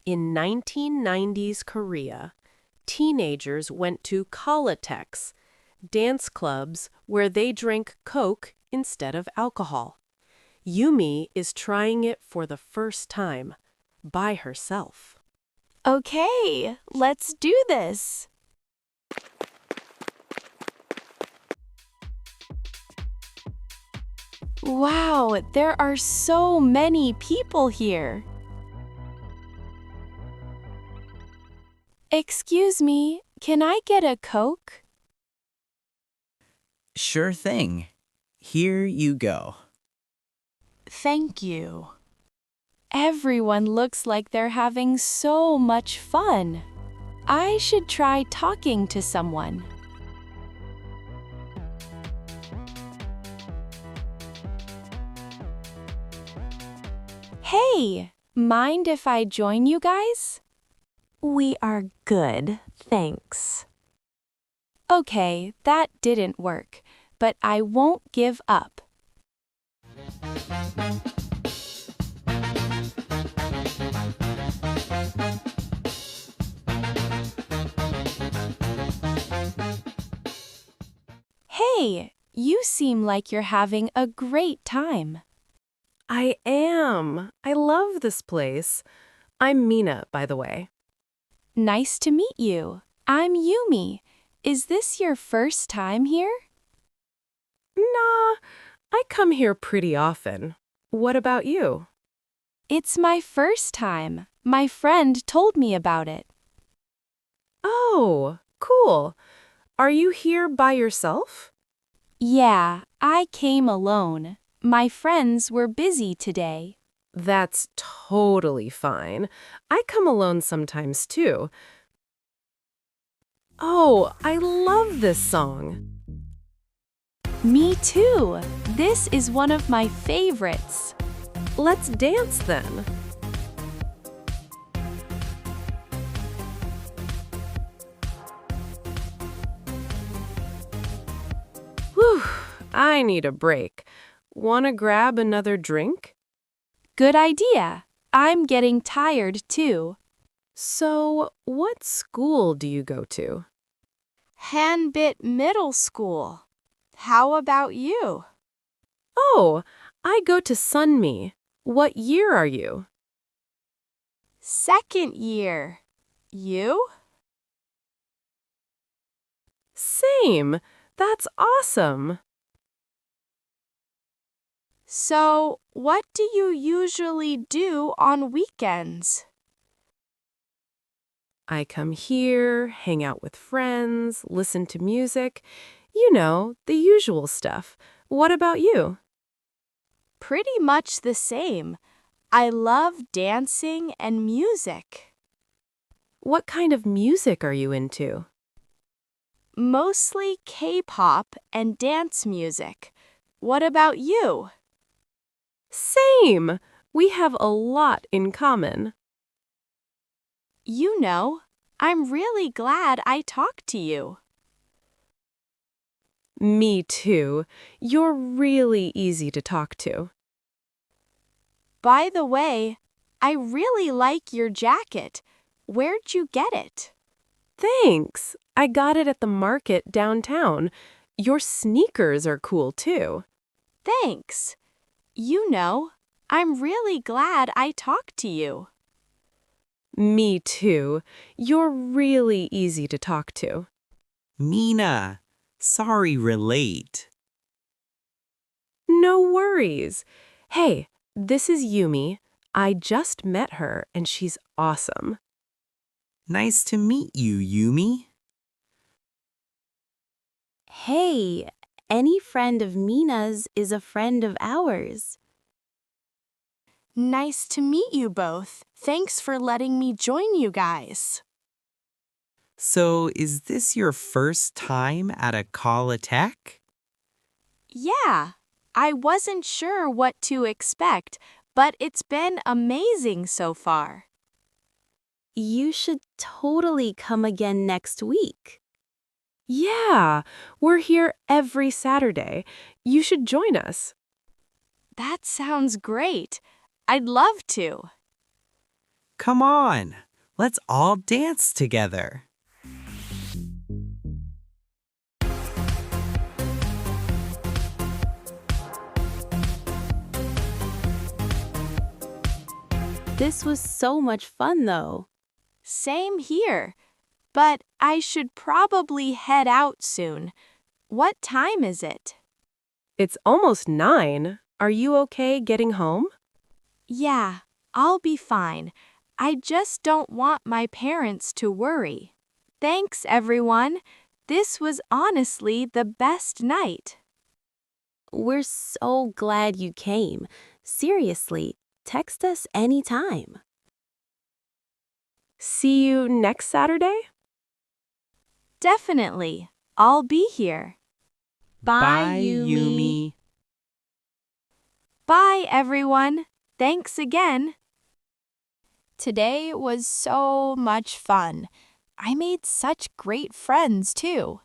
In 1990s Korea, teenagers went to colla-techs, dance clubs where they drank Coke instead of alcohol. Yumi is trying it for the first time, by herself. Okay, let's do this. Wow, there are so many people here. Excuse me, can I get a Coke? Sure thing. Here you go. Thank you. Everyone looks like they're having so much fun. I should try talking to someone. Hey, mind if I join you guys? We are good, thanks. Okay, that didn't work, but I won't give up. Hey, you seem like you're having a great time. I am. I love this place. I'm Mina, by the way. Nice to meet you. I'm Yumi. Is this your first time here? Nah, I come here pretty often. What about you? It's my first time. My friend told me about it. Oh, cool. Are you here by yourself? Yeah, I came alone. My friends were busy today. That's totally fine. I come alone sometimes too. Oh, I love this song. Me too. This is one of my favorites. Let's dance then. Whew, I need a break. Wanna grab another drink? Good idea. I'm getting tired too. So, what school do you go to? Hanbit Middle School. How about you? Oh, I go to Sunmi. What year are you? Second year. You? Same. That's awesome. So, what do you usually do on weekends? I come here, hang out with friends, listen to music. You know, the usual stuff. What about you? Pretty much the same. I love dancing and music. What kind of music are you into? Mostly K-pop and dance music. What about you? Same! We have a lot in common. You know, I'm really glad I talked to you. Me too. You're really easy to talk to. By the way, I really like your jacket. Where'd you get it? Thanks. I got it at the market downtown. Your sneakers are cool too. Thanks. You know, I'm really glad I talked to you. Me too. You're really easy to talk to. Mina, sorry we're late. No worries. Hey, this is Yumi. I just met her and she's awesome. Nice to meet you, Yumi. Hey, any friend of Mina's is a friend of ours. Nice to meet you both. Thanks for letting me join you guys. So, is this your first time at a colla-tech? Yeah, I wasn't sure what to expect, but it's been amazing so far. You should totally come again next week. Yeah, we're here every Saturday. You should join us. That sounds great. I'd love to. Come on, let's all dance together. This was so much fun, though. Same here. But I should probably head out soon. What time is it? It's almost 9. Are you okay getting home? Yeah, I'll be fine. I just don't want my parents to worry. Thanks, everyone. This was honestly the best night. We're so glad you came. Seriously, text us anytime. See you next Saturday? Definitely. I'll be here. Bye, Yumi. Bye, everyone. Thanks again. Today was so much fun. I made such great friends, too.